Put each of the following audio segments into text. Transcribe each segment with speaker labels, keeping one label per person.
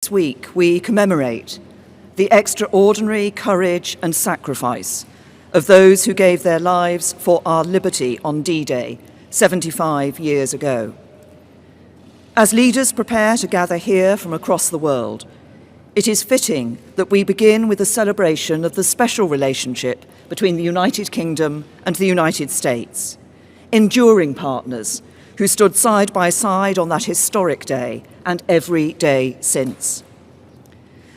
Speaker 1: this week we commemorate the extraordinary courage and sacrifice of those who gave their lives for our liberty on D-Day 75 years ago. As leaders prepare to gather here from across the world, it is fitting that we begin with a celebration of the special relationship between the United Kingdom and the United States, enduring partners who stood side by side on that historic day and every day since.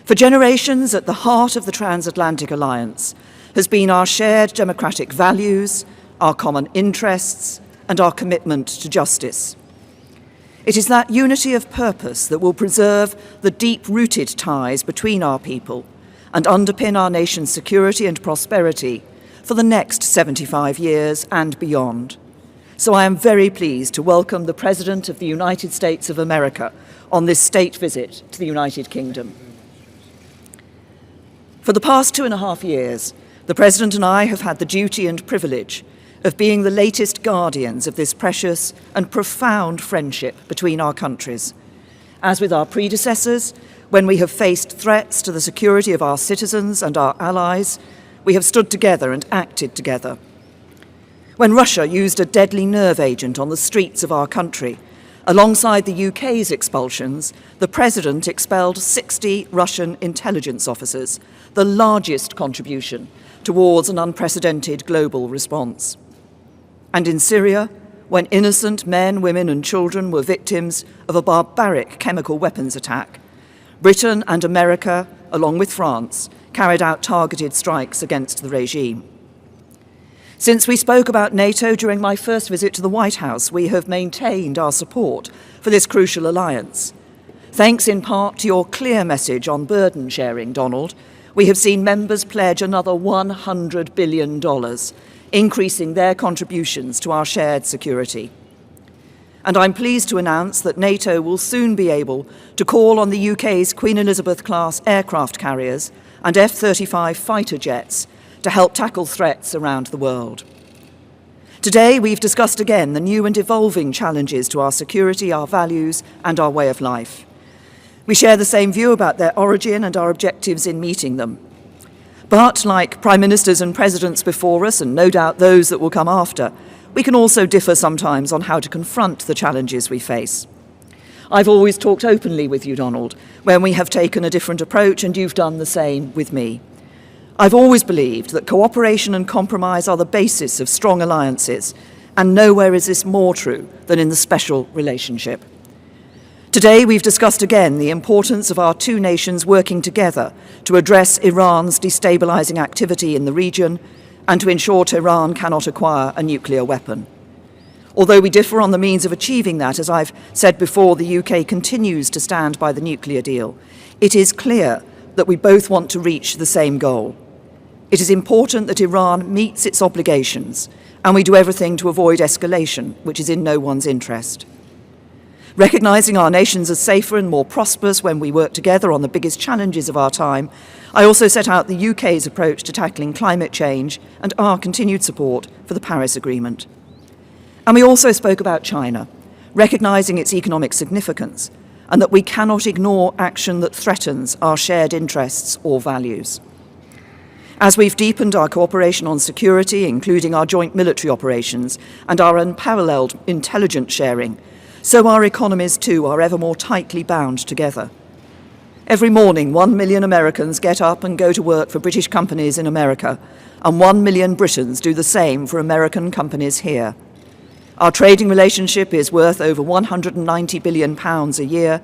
Speaker 1: For generations, at the heart of the transatlantic alliance has been our shared democratic values, our common interests, and our commitment to justice. It is that unity of purpose that will preserve the deep-rooted ties between our people and underpin our nation's security and prosperity for the next 75 years and beyond. So I am very pleased to welcome the President of the United States of America on this state visit to the United Kingdom. For the past 2.5 years, the President and I have had the duty and privilege of being the latest guardians of this precious and profound friendship between our countries. As with our predecessors, when we have faced threats to the security of our citizens and our allies, we have stood together and acted together. When Russia used a deadly nerve agent on the streets of our country, alongside the UK's expulsions, the President expelled 60 Russian intelligence officers, the largest contribution towards an unprecedented global response. And in Syria, when innocent men, women and children were victims of a barbaric chemical weapons attack, Britain and America, along with France, carried out targeted strikes against the regime. Since we spoke about NATO during my first visit to the White House, we have maintained our support for this crucial alliance. Thanks in part to your clear message on burden sharing, Donald, we have seen members pledge another $100 billion, increasing their contributions to our shared security. And I'm pleased to announce that NATO will soon be able to call on the UK's Queen Elizabeth-class aircraft carriers and F-35 fighter jets to help tackle threats around the world. Today, we've discussed again the new and evolving challenges to our security, our values, and our way of life. We share the same view about their origin and our objectives in meeting them. But, like prime ministers and presidents before us, and no doubt those that will come after, we can also differ sometimes on how to confront the challenges we face. I've always talked openly with you, Donald, when we have taken a different approach, and you've done the same with me. I've always believed that cooperation and compromise are the basis of strong alliances, and nowhere is this more true than in the special relationship. Today, we've discussed again the importance of our two nations working together to address Iran's destabilizing activity in the region and to ensure Tehran cannot acquire a nuclear weapon. Although we differ on the means of achieving that, as I've said before, the UK continues to stand by the nuclear deal. It is clear that we both want to reach the same goal. It is important that Iran meets its obligations, and we do everything to avoid escalation, which is in no one's interest. Recognising our nations as safer and more prosperous when we work together on the biggest challenges of our time, I also set out the UK's approach to tackling climate change and our continued support for the Paris Agreement. And we also spoke about China, recognising its economic significance and that we cannot ignore action that threatens our shared interests or values. As we've deepened our cooperation on security, including our joint military operations and our unparalleled intelligence sharing, so our economies too are ever more tightly bound together. Every morning, 1 million Americans get up and go to work for British companies in America, and 1 million Britons do the same for American companies here. Our trading relationship is worth over £190 billion a year,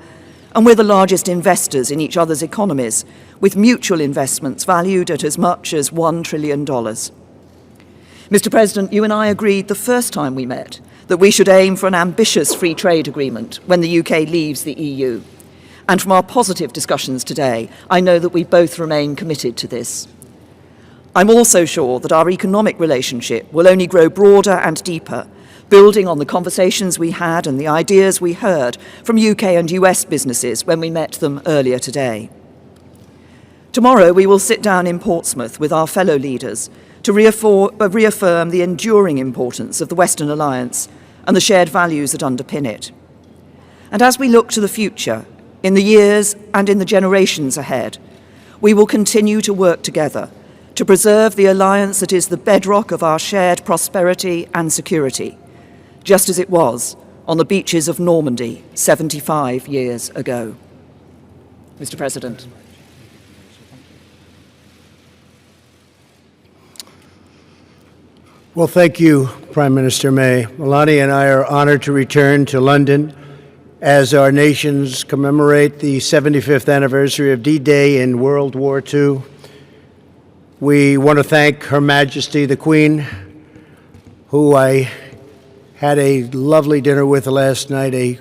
Speaker 1: and we're the largest investors in each other's economies, with mutual investments valued at as much as $1 trillion. Mr. President, you and I agreed the first time we met that we should aim for an ambitious free trade agreement when the UK leaves the EU. And from our positive discussions today, I know that we both remain committed to this. I'm also sure that our economic relationship will only grow broader and deeper, building on the conversations we had and the ideas we heard from UK and US businesses when we met them earlier today. Tomorrow we will sit down in Portsmouth with our fellow leaders to reaffirm the enduring importance of the Western Alliance and the shared values that underpin it. And as we look to the future, In the years and in the generations ahead, we will continue to work together to preserve the alliance that is the bedrock of our shared prosperity and security, just as it was on the beaches of Normandy 75 years ago. Mr. President.
Speaker 2: Well, thank you, Prime Minister May. Melania and I are honored to return to London as our nations commemorate the 75th anniversary of D-Day in World War II. We want to thank Her Majesty the Queen, who I had a lovely dinner with last night, a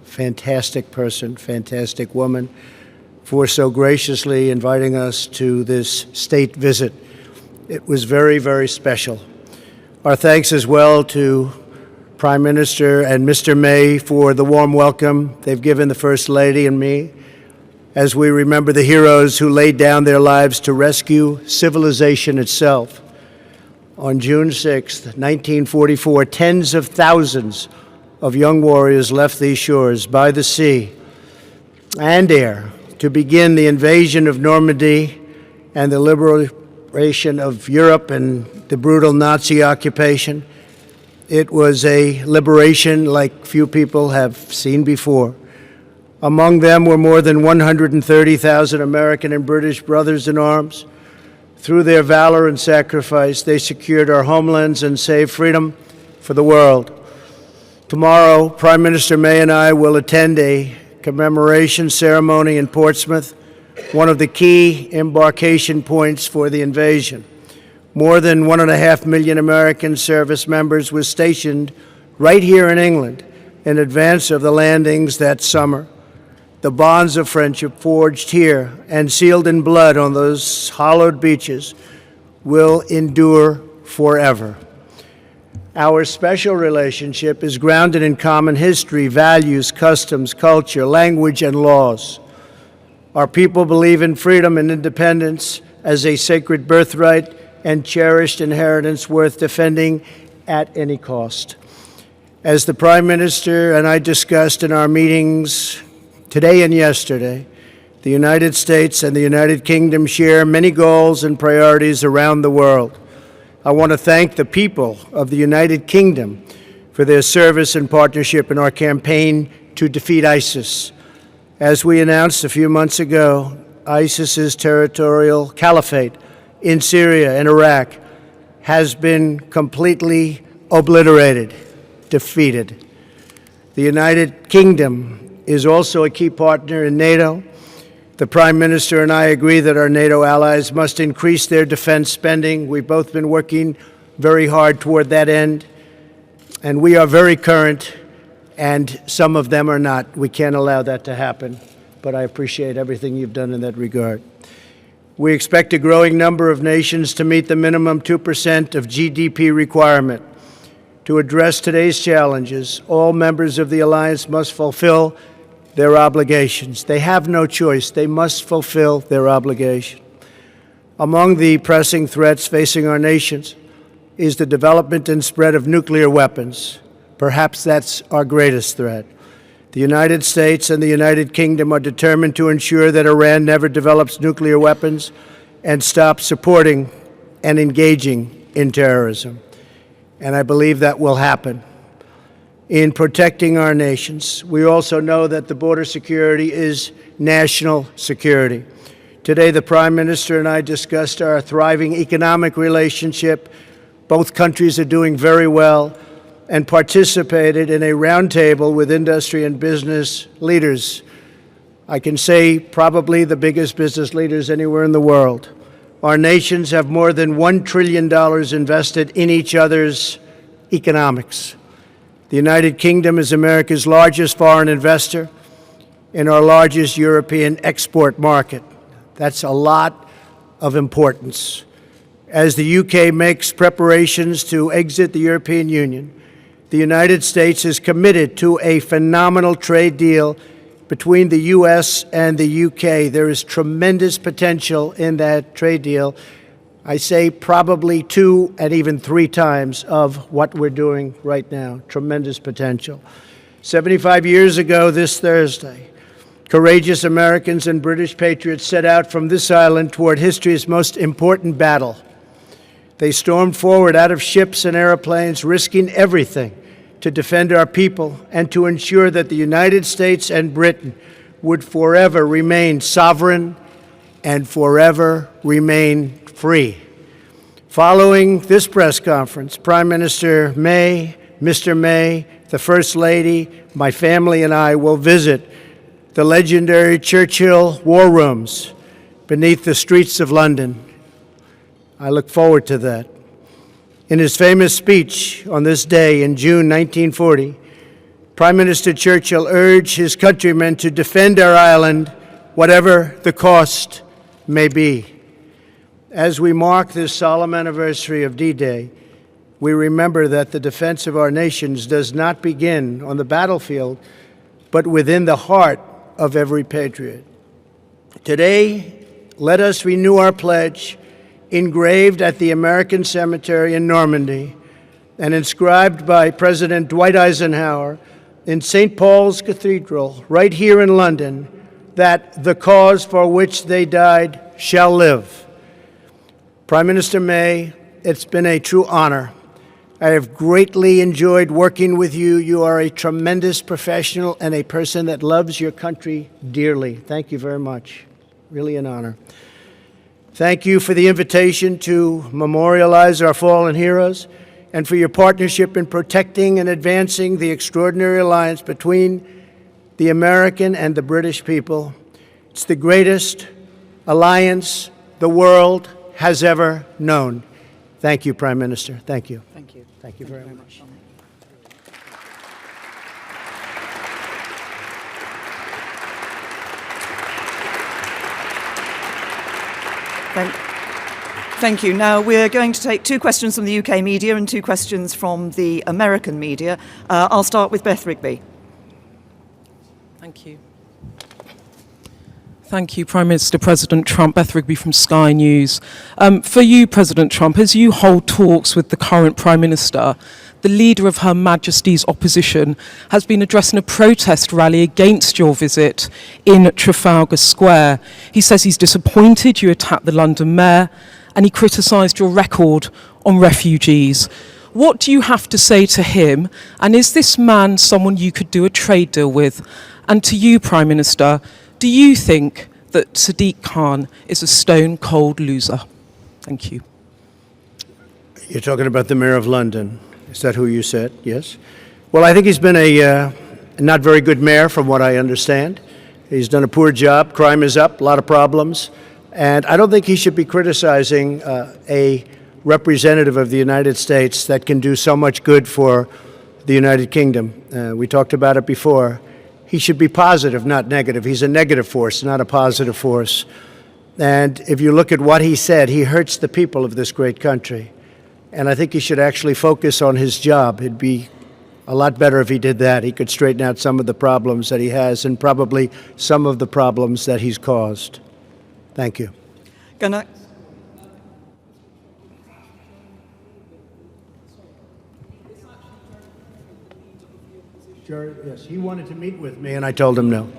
Speaker 2: fantastic person, fantastic woman, for so graciously inviting us to this state visit. It was very, very special. Our thanks as well to Prime Minister and Mr. May for the warm welcome they've given the First Lady and me as we remember the heroes who laid down their lives to rescue civilization itself. On June 6, 1944, tens of thousands of young warriors left these shores by the sea and air to begin the invasion of Normandy and the liberation of Europe and the brutal Nazi occupation. It was a liberation like few people have seen before. Among them were more than 130,000 American and British brothers in arms. Through their valor and sacrifice, they secured our homelands and saved freedom for the world. Tomorrow, Prime Minister May and I will attend a commemoration ceremony in Portsmouth, one of the key embarkation points for the invasion. More than 1.5 million American service members were stationed right here in England in advance of the landings that summer. The bonds of friendship forged here and sealed in blood on those hallowed beaches will endure forever. Our special relationship is grounded in common history, values, customs, culture, language, and laws. Our people believe in freedom and independence as a sacred birthright and cherished inheritance worth defending at any cost. As the Prime Minister and I discussed in our meetings today and yesterday, the United States and the United Kingdom share many goals and priorities around the world. I want to thank the people of the United Kingdom for their service and partnership in our campaign to defeat ISIS. As we announced a few months ago, ISIS's territorial caliphate in Syria and Iraq has been completely obliterated, defeated. The United Kingdom is also a key partner in NATO. The Prime Minister and I agree that our NATO allies must increase their defense spending. We've both been working very hard toward that end, and we are very current, and some of them are not. We can't allow that to happen, but I appreciate everything you've done in that regard. We expect a growing number of nations to meet the minimum 2% of GDP requirement. To address today's challenges, all members of the alliance must fulfill their obligations. They have no choice. They must fulfill their obligation. Among the pressing threats facing our nations is the development and spread of nuclear weapons. Perhaps that's our greatest threat. The United States and the United Kingdom are determined to ensure that Iran never develops nuclear weapons and stops supporting and engaging in terrorism. And I believe that will happen. In protecting our nations, we also know that the border security is national security. Today, the Prime Minister and I discussed our thriving economic relationship. Both countries are doing very well, and participated in a roundtable with industry and business leaders. I can say probably the biggest business leaders anywhere in the world. Our nations have more than $1 trillion invested in each other's economics. The United Kingdom is America's largest foreign investor in our largest European export market. That's a lot of importance. As the UK makes preparations to exit the European Union, the United States is committed to a phenomenal trade deal between the U.S. and the UK. There is tremendous potential in that trade deal. I say probably 2 and even 3 times of what we're doing right now. Tremendous potential. 75 years ago this Thursday, Courageous Americans and British patriots set out from this island toward history's most important battle. They stormed forward out of ships and airplanes, risking everything to defend our people and to ensure that the United States and Britain would forever remain sovereign and forever remain free. Following this press conference, Prime Minister May, Mr. May, the First Lady, my family and I will visit the legendary Churchill War Rooms beneath the streets of London. I look forward to that. In his famous speech on this day in June 1940, Prime Minister Churchill urged his countrymen to defend our island, whatever the cost may be. As we mark this solemn anniversary of D-Day, we remember that the defense of our nations does not begin on the battlefield, but within the heart of every patriot. Today, let us renew our pledge, engraved at the American Cemetery in Normandy and inscribed by President Dwight Eisenhower in St. Paul's Cathedral, right here in London, that the cause for which they died shall live. Prime Minister May, it's been a true honor. I have greatly enjoyed working with you. You are a tremendous professional and a person that loves your country dearly. Thank you very much. Really an honor. Thank you for the invitation to memorialize our fallen heroes and for your partnership in protecting and advancing the extraordinary alliance between the American and the British people. It's the greatest alliance the world has ever known. Thank you, Prime Minister. Thank you.
Speaker 1: Thank you.
Speaker 2: Thank you very much.
Speaker 1: Thank you. Now we're going to take 2 questions from the UK media and 2 questions from the American media. I'll start with Beth Rigby.
Speaker 3: Thank you. Thank you, Prime Minister President Trump. Beth Rigby from Sky News. For you, President Trump, as you hold talks with the current Prime Minister, the leader of Her Majesty's opposition has been addressing a protest rally against your visit in Trafalgar Square. He says he's disappointed you attacked the London Mayor, and he criticised your record on refugees. What do you have to say to him? And is this man someone you could do a trade deal with? And to you, Prime Minister, do you think that Sadiq Khan is a stone-cold loser? Thank you.
Speaker 2: You're talking about the Mayor of London. Is that who you said? Yes. Well, I think he's been a not very good mayor, from what I understand. He's done a poor job. Crime is up, a lot of problems. And I don't think he should be criticizing a representative of the United States that can do so much good for the United Kingdom. We talked about it before. He should be positive, not negative. He's a negative force, not a positive force. And if you look at what he said, he hurts the people of this great country. And I think he should actually focus on his job. It'd be a lot better if he did that. He could straighten out some of the problems that he has and probably some of the problems that he's caused. Thank you.
Speaker 1: Gonna.
Speaker 2: Yes, he wanted to meet with me, and I told him no.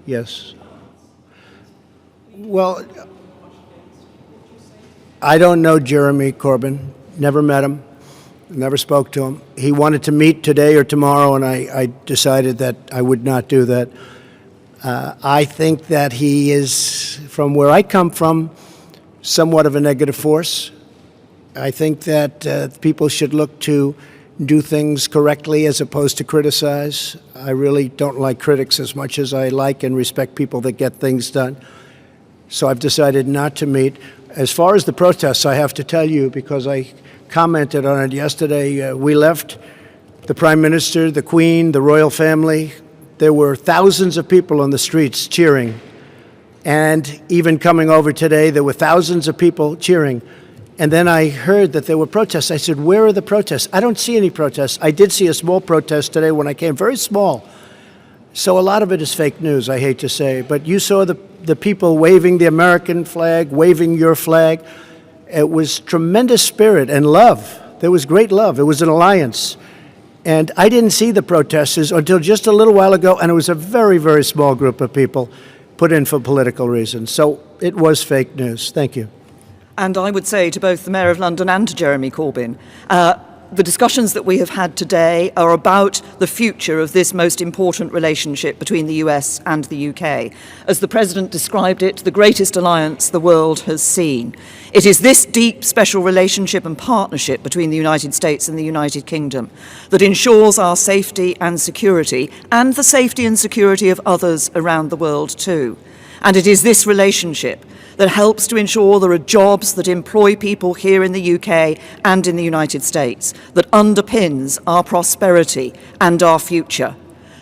Speaker 2: Yes. Well, I don't know Jeremy Corbyn. Never met him. Never spoke to him. He wanted to meet today or tomorrow, and I decided that I would not do that. I think that he is, from where I come from, somewhat of a negative force. I think that people should look to do things correctly as opposed to criticize. I really don't like critics as much as I like and respect people that get things done. So I've decided not to meet. As far as the protests, I have to tell you, because I commented on it yesterday, we left, the Prime Minister, the Queen, the royal family. There were thousands of people on the streets cheering. And even coming over today, there were thousands of people cheering. And then I heard that there were protests. I said, where are the protests? I don't see any protests. I did see a small protest today when I came, very small. So a lot of it is fake news, I hate to say. But you saw the people waving the American flag, waving your flag. It was tremendous spirit and love. There was great love. It was an alliance. And I didn't see the protesters until just a little while ago, and it was a very, very small group of people put in for political reasons. So it was fake news. Thank you.
Speaker 1: And I would say to both the Mayor of London and to Jeremy Corbyn, the discussions that we have had today are about the future of this most important relationship between the US and the UK. As the President described it, the greatest alliance the world has seen. It is this deep special relationship and partnership between the United States and the United Kingdom that ensures our safety and security, and the safety and security of others around the world too. And it is this relationship that helps to ensure there are jobs that employ people here in the UK and in the United States, that underpins our prosperity and our future.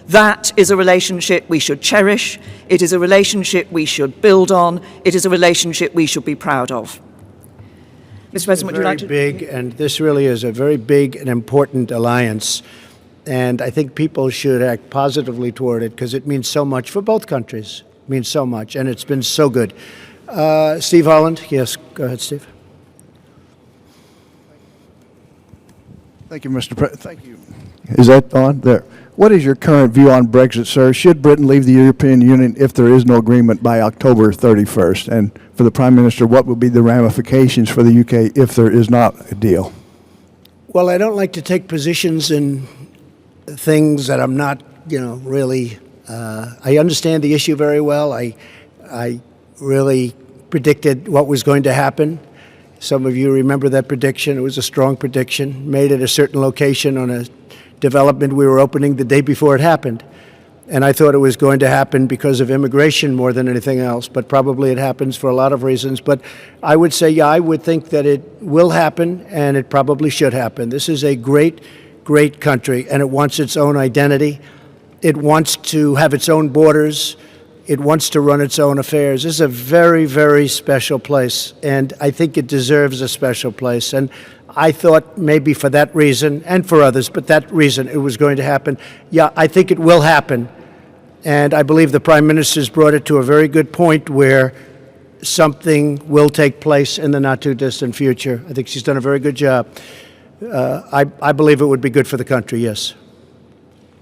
Speaker 1: That is a relationship we should cherish. It is a relationship we should build on. It is a relationship we should be proud of. Mr. President, would you like to...
Speaker 2: Big, and this really is a very big and important alliance. And I think people should act positively toward it because it means so much for both countries. It means so much, and it's been so good. Steve Holland. Yes, go ahead, Steve.
Speaker 4: Thank you, Mr. President. Thank you. Is that on? There. What is your current view on Brexit, sir? Should Britain leave the European Union if there is no agreement by October 31st? And for the Prime Minister, what would be the ramifications for the UK if there is not a deal?
Speaker 2: Well, I don't like to take positions in things that I'm not, really. I understand the issue very well. I really predicted what was going to happen. Some of you remember that prediction. It was a strong prediction, made at a certain location on a development we were opening the day before it happened. And I thought it was going to happen because of immigration more than anything else, but probably it happens for a lot of reasons. But I would say, yeah, I would think that it will happen, and it probably should happen. This is a great, great country, and it wants its own identity. It wants to have its own borders. It wants to run its own affairs. This is a very, very special place, and I think it deserves a special place. And I thought maybe for that reason, and for others, but that reason it was going to happen. Yeah, I think it will happen. And I believe the Prime Minister's brought it to a very good point where something will take place in the not-too-distant future. I think she's done a very good job. I believe it would be good for the country, yes.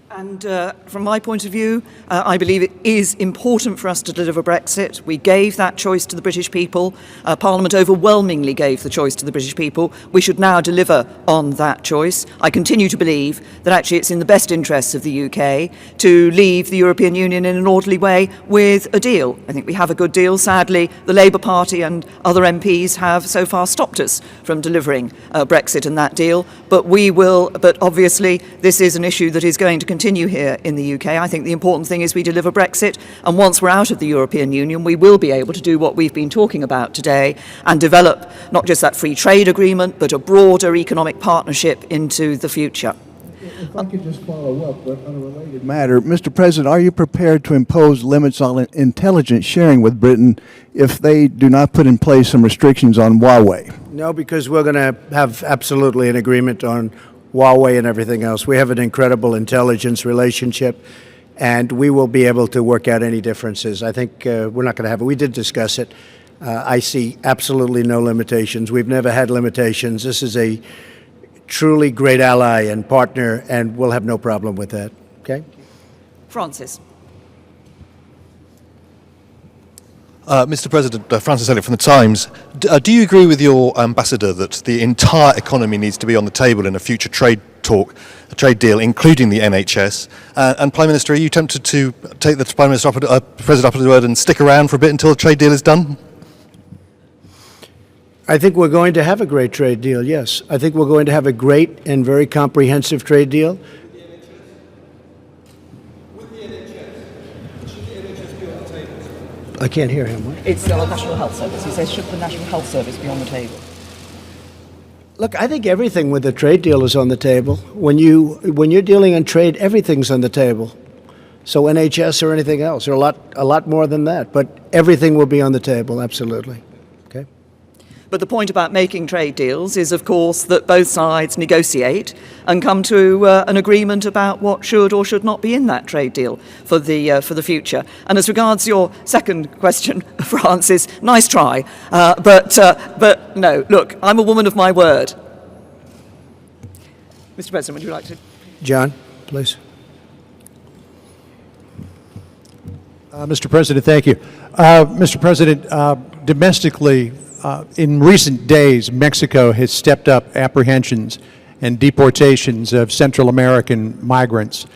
Speaker 1: And from my point of view, I believe it is important for us to deliver Brexit. We gave that choice to the British people. Parliament overwhelmingly gave the choice to the British people. We should now deliver on that choice. I continue to believe that actually it's in the best interests of the UK to leave the European Union in an orderly way with a deal. I think we have a good deal. Sadly, the Labour Party and other MPs have so far stopped us from delivering Brexit and that deal. But we will, but obviously this is an issue that is going to continue here in the UK. I think the important thing is we deliver Brexit, and once we're out of the European Union, we will be able to do what we've been talking about today and develop not just that free trade agreement, but a broader economic partnership into the future.
Speaker 4: If I could just follow up, but on a related matter, Mr. President, are you prepared to impose limits on intelligence sharing with Britain if they do not put in place some restrictions on Huawei?
Speaker 2: No, because we're going to have absolutely an agreement on Huawei and everything else. We have an incredible intelligence relationship, and we will be able to work out any differences. I think we're not going to have it. We did discuss it. I see absolutely no limitations. We've never had limitations. This is a truly great ally and partner, and we'll have no problem with that. Okay?
Speaker 1: Francis.
Speaker 5: Mr. President, Francis Elliott from The Times. Do you agree with your ambassador that the entire economy needs to be on the table in a future trade talk, a trade deal, including the NHS? And Prime Minister, are you tempted to take the Prime Minister President up at his word and stick around for a bit until the trade deal is done?
Speaker 2: I think we're going to have a great trade deal, yes. I think we're going to have a great and very comprehensive trade deal. I can't hear him. What?
Speaker 1: It's the National Health Service. He says, should the National Health Service be on the table?
Speaker 2: Look, I think everything with a trade deal is on the table. When you're dealing in trade, everything's on the table. So NHS or anything else, or a lot more than that. But everything will be on the table, absolutely. Okay.
Speaker 1: But the point about making trade deals is, of course, that both sides negotiate and come to an agreement about what should or should not be in that trade deal for the future. And as regards your second question, Francis, nice try, but no. Look, I'm a woman of my word. Mr. President, would you like to?
Speaker 2: John, please.
Speaker 6: Mr. President, thank you. Mr. President, domestically, in recent days, Mexico has stepped up apprehensions and deportations of Central American migrants.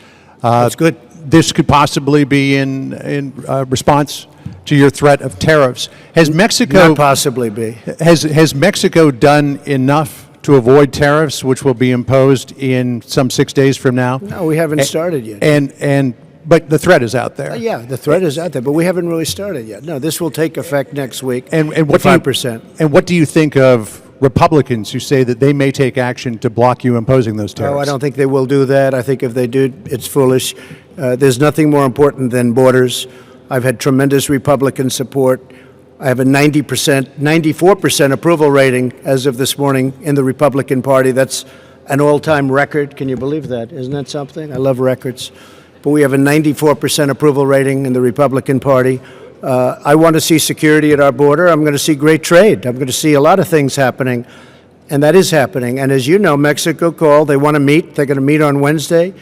Speaker 2: That's good.
Speaker 6: This could possibly be in response to your threat of tariffs. Has Mexico
Speaker 2: Not possibly be.
Speaker 6: has Mexico done enough to avoid tariffs, which will be imposed in some 6 days from now?
Speaker 2: No, we haven't started yet.
Speaker 6: But the threat is out there.
Speaker 2: Yeah, the threat is out there, but we haven't really started yet. No, this will take effect next week.
Speaker 6: And what
Speaker 2: 5%.
Speaker 6: And what do you think of Republicans who say that they may take action to block you imposing those tariffs?
Speaker 2: No, I don't think they will do that. I think if they do, it's foolish. There's nothing more important than borders. I've had tremendous Republican support. I have a 94% approval rating as of this morning in the Republican Party. That's an all-time record. Can you believe that? Isn't that something? I love records. But we have a 94% approval rating in the Republican Party. I want to see security at our border. I'm going to see great trade. I'm going to see a lot of things happening, and that is happening. And as you know, Mexico called. They want to meet. They're going to meet on Wednesday.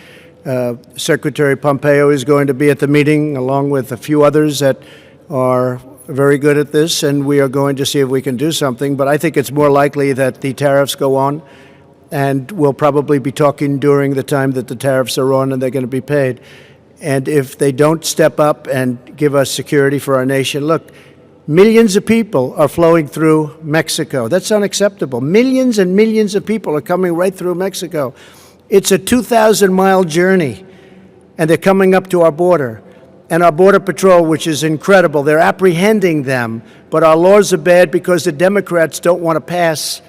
Speaker 2: Secretary Pompeo is going to be at the meeting, along with a few others that are very good at this, and we are going to see if we can do something. But I think it's more likely that the tariffs go on, and we'll probably be talking during the time that the tariffs are on and they're going to be paid. And if they don't step up and give us security for our nation, look, millions of people are flowing through Mexico. That's unacceptable. Millions and millions of people are coming right through Mexico. It's a 2,000-mile journey, and they're coming up to our border. And our Border Patrol, which is incredible, they're apprehending them, but our laws are bad because the Democrats don't want to pass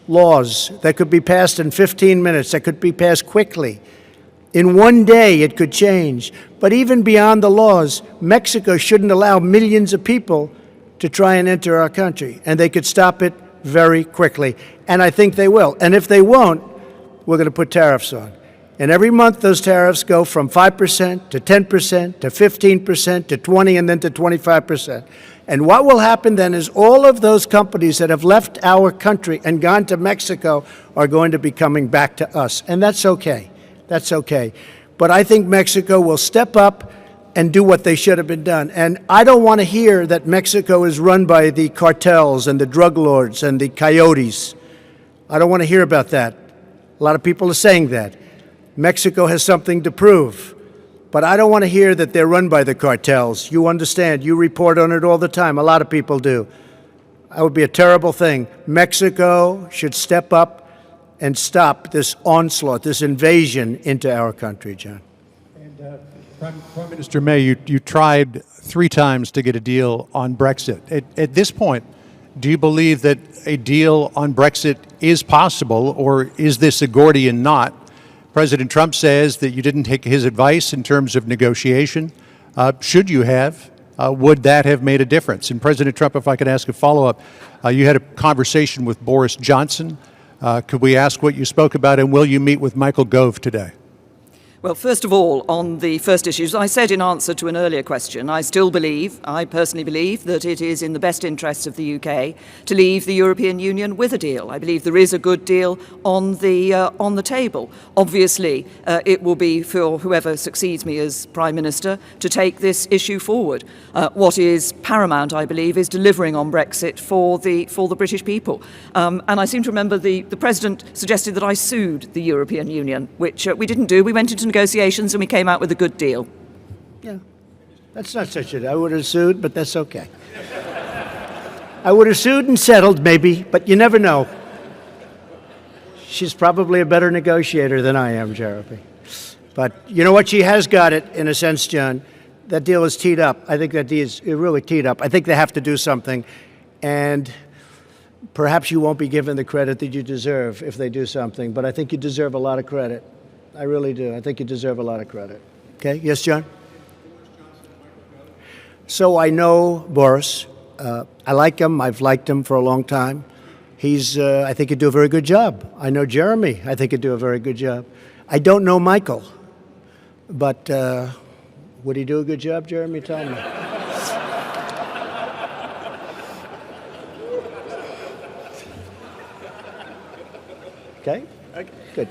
Speaker 2: laws that could be passed in 15 minutes, that could be passed quickly. In one day, it could change. But even beyond the laws, Mexico shouldn't allow millions of people to try and enter our country, and they could stop it very quickly. And I think they will. And if they won't, we're going to put tariffs on. And every month, those tariffs go from 5% to 10% to 15% to 20% and then to 25%. And what will happen then is all of those companies that have left our country and gone to Mexico are going to be coming back to us. And that's okay. That's okay. But I think Mexico will step up and do what they should have been done. And I don't want to hear that Mexico is run by the cartels and the drug lords and the coyotes. I don't want to hear about that. A lot of people are saying that. Mexico has something to prove. But I don't want to hear that they're run by the cartels. You understand. You report on it all the time. A lot of people do. That would be a terrible thing. Mexico should step up and stop this onslaught, this invasion into our country, John.
Speaker 6: And Prime Minister May, you tried 3 times to get a deal on Brexit. At this point, do you believe that a deal on Brexit is possible, or is this a Gordian knot? President Trump says that you didn't take his advice in terms of negotiation. Should you have? Would that have made a difference? And President Trump, if I could ask a follow-up, you had a conversation with Boris Johnson. Could we ask what you spoke about, and will you meet with Michael Gove today?
Speaker 1: Well, first of all, on the first issue, as I said in answer to an earlier question, I personally believe that it is in the best interests of the UK to leave the European Union with a deal. I believe there is a good deal on the table. Obviously, it will be for whoever succeeds me as Prime Minister to take this issue forward. What is paramount, I believe, is delivering on Brexit for the British people. And I seem to remember the President suggested that I sued the European Union, which we didn't do. We went into negotiations and we came out with a good deal.
Speaker 2: Yeah, that's not such a... I would have sued, but that's okay. I would have sued and settled, maybe, but you never know. She's probably a better negotiator than I am, Jeremy. But you know what? She has got it, in a sense, John. That deal is teed up. I think that deal is really teed up. I think they have to do something, and perhaps you won't be given the credit that you deserve if they do something, but I think you deserve a lot of credit. I really do. I think you deserve a lot of credit. Okay? Yes, John? So I know Boris. I like him. I've liked him for a long time. I think he'd do a very good job. I know Jeremy. I think he'd do a very good job. I don't know Michael. But would he do a good job, Jeremy? Tell me. Okay? Good.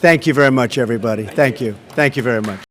Speaker 2: Thank you very much, everybody. Thank you. Thank you very much.